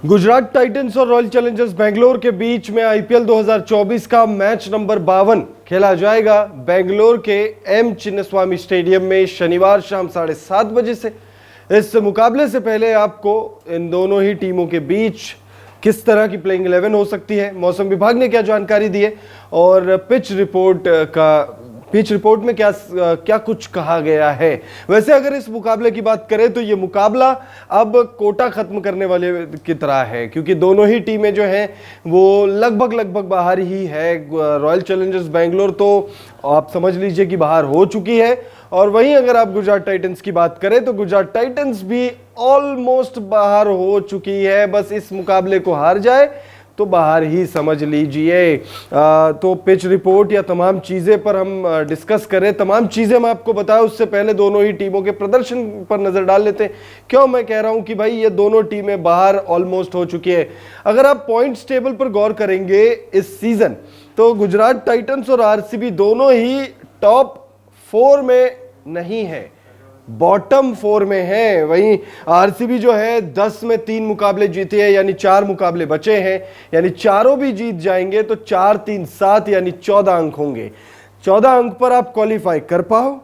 Gujarat Titans और royal Challengers Bangalore के बीच में आईपीएल 2024 का मैच नंबर 52 खेला जाएगा बेंगलोर के एम चिन्नास्वामी स्टेडियम में शनिवार शाम 7:30 बजे से। इस मुकाबले से पहले आपको इन दोनों ही टीमों के बीच किस तरह की प्लेइंग 11 हो सकती है, मौसम विभाग ने क्या जानकारी दी है और पिच रिपोर्ट में क्या कुछ कहा गया है। वैसे अगर इस मुकाबले की बात करें तो ये मुकाबला अब कोटा खत्म करने वाले की तरह है, क्योंकि दोनों ही टीमें जो हैं वो लगभग बाहर ही है। रॉयल चैलेंजर्स बेंगलोर तो आप समझ लीजिए कि बाहर हो चुकी है, और वहीं अगर आप गुजरात टाइटंस की बात करें तो गुजरात टाइटंस भी ऑलमोस्ट बाहर हो चुकी है। बस इस मुकाबले को हार जाए तो बाहर ही समझ लीजिए। तो पिच रिपोर्ट या तमाम चीज़ें पर हम डिस्कस करें, तमाम चीज़ें मैं आपको बताया उससे पहले दोनों ही टीमों के प्रदर्शन पर नज़र डाल लेते हैं। क्यों मैं कह रहा हूं कि भाई ये दोनों टीमें बाहर ऑलमोस्ट हो चुकी है। अगर आप पॉइंट्स टेबल पर गौर करेंगे इस सीज़न तो गुजरात टाइटंस और आरसीबी दोनों ही टॉप 4 में नहीं है, बॉटम 4 में है। वहीं आरसीबी जो है 10 में 3 मुकाबले जीते हैं, यानी 4 मुकाबले बचे हैं, यानी चारों भी जीत जाएंगे तो 4, 3, 7 यानी 14 अंक होंगे। 14 अंक पर आप क्वालिफाई कर पाओ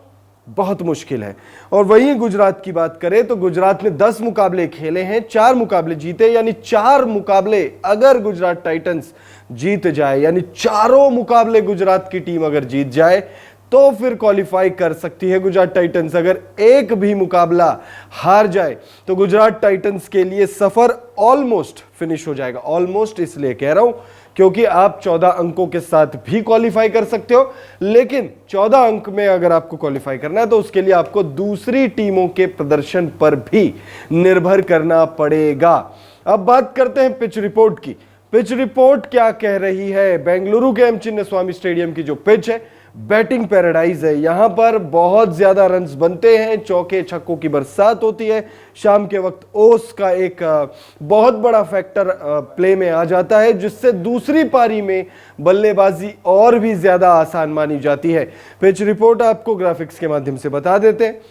बहुत मुश्किल है। और वहीं गुजरात की बात करें तो गुजरात ने 10 मुकाबले खेले हैं, 4 मुकाबले जीते, यानी 4 मुकाबले अगर गुजरात टाइटंस जीत जाए, यानी चारों मुकाबले गुजरात की टीम अगर जीत जाए तो फिर क्वालिफाई कर सकती है गुजरात टाइटंस। अगर एक भी मुकाबला हार जाए तो गुजरात टाइटंस के लिए सफर ऑलमोस्ट फिनिश हो जाएगा। ऑलमोस्ट इसलिए कह रहा हूं क्योंकि आप 14 अंकों के साथ भी क्वालिफाई कर सकते हो, लेकिन 14 अंक में अगर आपको क्वालिफाई करना है तो उसके लिए आपको दूसरी टीमों के प्रदर्शन पर भी निर्भर करना पड़ेगा। अब बात करते हैं पिच रिपोर्ट की। पिच रिपोर्ट क्या कह रही है। बेंगलुरु के एम चिन्नास्वामी स्टेडियम की जो पिच है बैटिंग पैराडाइज है। यहां पर बहुत ज्यादा रन्स बनते हैं, चौके छक्कों की बरसात होती है। शाम के वक्त ओस का एक बहुत बड़ा फैक्टर प्ले में आ जाता है, जिससे दूसरी पारी में बल्लेबाजी और भी ज्यादा आसान मानी जाती है। पिच रिपोर्ट आपको ग्राफिक्स के माध्यम से बता देते हैं।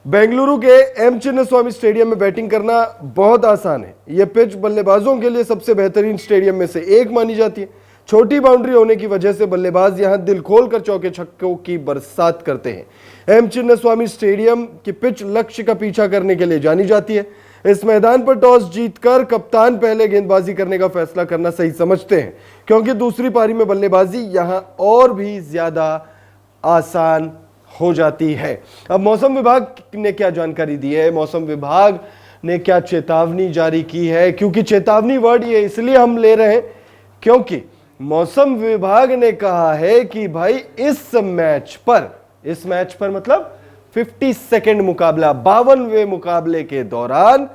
बेंगलुरु के एम चिन्नास्वामी स्टेडियम में बैटिंग करना बहुत आसान है। यह पिच बल्लेबाजों के लिए सबसे बेहतरीन स्टेडियम में से एक मानी जाती है। छोटी बाउंड्री होने की वजह से बल्लेबाज यहां दिल खोलकर चौके छक्कों की बरसात करते हैं। एम चिन्नास्वामी स्टेडियम की पिच लक्ष्य का पीछा करने के लिए जानी जाती है। इस मैदान पर टॉस जीतकर कप्तान पहले गेंदबाजी करने का फैसला करना सही समझते हैं, क्योंकि दूसरी पारी में बल्लेबाजी यहां और भी ज्यादा आसान हो जाती है। अब मौसम विभाग ने क्या जानकारी दी है, मौसम विभाग ने क्या चेतावनी जारी की है, क्योंकि चेतावनी वर्ड ये इसलिए हम ले रहे हैं क्योंकि मौसम विभाग ने कहा है कि भाई इस मैच पर मतलब 52nd मुकाबला, 52वें मुकाबले के दौरान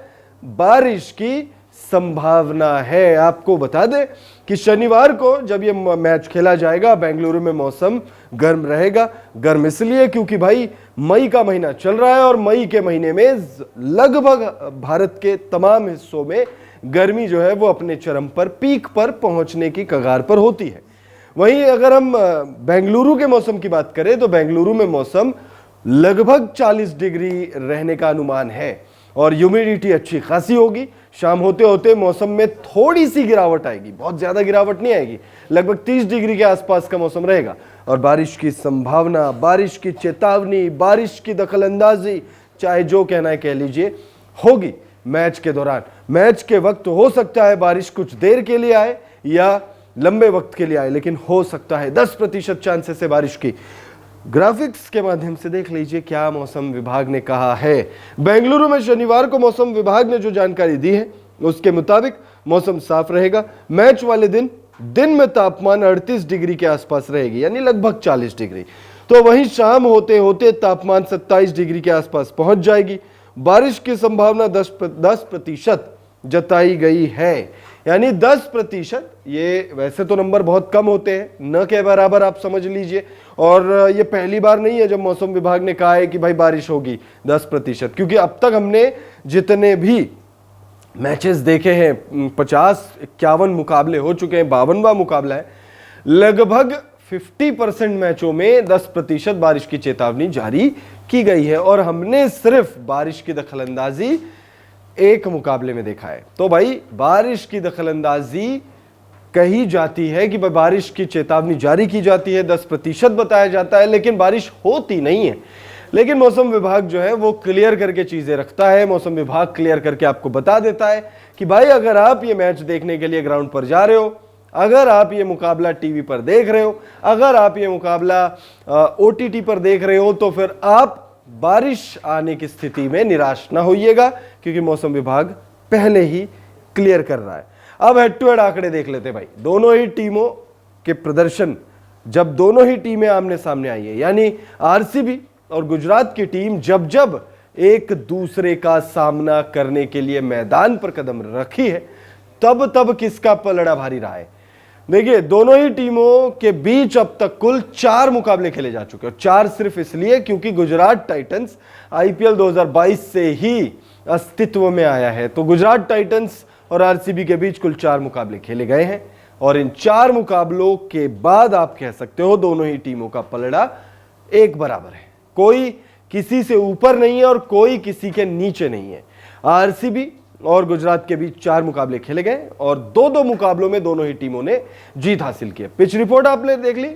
बारिश की संभावना है। आपको बता दें कि शनिवार को जब ये मैच खेला जाएगा बेंगलुरु में मौसम गर्म रहेगा। गर्म इसलिए क्योंकि भाई मई का महीना चल रहा है और मई के महीने में लगभग भारत के तमाम हिस्सों में गर्मी जो है वो अपने चरम पर, पीक पर पहुंचने की कगार पर होती है। वहीं अगर हम बेंगलुरु के मौसम की बात करें तो बेंगलुरु में मौसम लगभग 40 डिग्री रहने का अनुमान है और ह्यूमिडिटी अच्छी खासी होगी। शाम होते होते मौसम में थोड़ी सी गिरावट आएगी, बहुत ज्यादा गिरावट नहीं आएगी, लगभग 30 डिग्री के आसपास का मौसम रहेगा। और बारिश की संभावना, बारिश की चेतावनी, बारिश की दखलंदाजी, चाहे जो कहना है कह लीजिए, होगी मैच के दौरान। मैच के वक्त हो सकता है बारिश कुछ देर के लिए आए या लंबे वक्त के लिए आए, लेकिन हो सकता है 10% चांसेस है बारिश की। ग्राफिक्स के माध्यम से देख लीजिए क्या मौसम विभाग ने कहा है। बेंगलुरु में शनिवार को मौसम विभाग ने जो जानकारी दी है उसके मुताबिक मौसम साफ रहेगा। मैच वाले दिन में तापमान 38 डिग्री के आसपास रहेगी, यानी लगभग 40 डिग्री। तो वहीं शाम होते होते तापमान 27 डिग्री के आसपास पहुंच जाएगी। बारिश की संभावना 10% जताई गई है, यानी 10%। ये वैसे तो नंबर बहुत कम होते हैं, न के बराबर आप समझ लीजिए, और ये पहली बार नहीं है जब मौसम विभाग ने कहा है कि भाई बारिश होगी 10%, क्योंकि अब तक हमने जितने भी मैचेस देखे हैं 50-51 मुकाबले हो चुके हैं, 52वां मुकाबला है, लगभग 50% मैचों में 10% बारिश की चेतावनी जारी की गई है। और हमने सिर्फ बारिश की दखलंदाजी एक मुकाबले में देखा है। तो भाई बारिश की दखलंदाजी कही जाती है कि भाई बारिश की चेतावनी जारी की जाती है, 10% बताया जाता है, लेकिन बारिश होती नहीं है। लेकिन मौसम विभाग जो है वो क्लियर करके चीजें रखता है। मौसम विभाग क्लियर करके आपको बता देता है कि भाई अगर आप ये मैच देखने के लिए ग्राउंड पर जा रहे हो, अगर आप ये मुकाबला टीवी पर देख रहे हो, अगर आप ये मुकाबला ओटीटी पर देख रहे हो, तो फिर आप बारिश आने की स्थिति में निराश ना होइएगा, क्योंकि मौसम विभाग पहले ही क्लियर कर रहा है। अब हेड टू हेड आंकड़े देख लेते भाई, दोनों ही टीमों के प्रदर्शन जब दोनों ही टीमें आमने सामने आई है, यानी आरसीबी और गुजरात की टीम जब जब एक दूसरे का सामना करने के लिए मैदान पर कदम रखी है, तब तब किसका पलड़ा भारी रहा है। देखिए दोनों ही टीमों के बीच अब तक कुल 4 मुकाबले खेले जा चुके हैं। 4 सिर्फ इसलिए क्योंकि गुजरात टाइटंस आईपीएल 2022 से ही अस्तित्व में आया है। तो गुजरात टाइटंस और आरसीबी के बीच कुल 4 मुकाबले खेले गए हैं, और इन 4 मुकाबलों के बाद आप कह सकते हो दोनों ही टीमों का पलड़ा एक बराबर है। कोई किसी से ऊपर नहीं है और कोई किसी के नीचे नहीं है। आरसीबी और गुजरात के बीच 4 मुकाबले खेले गए और 2-2 मुकाबलों में दोनों ही टीमों ने जीत हासिल की है। पिच रिपोर्ट आपने देख ली।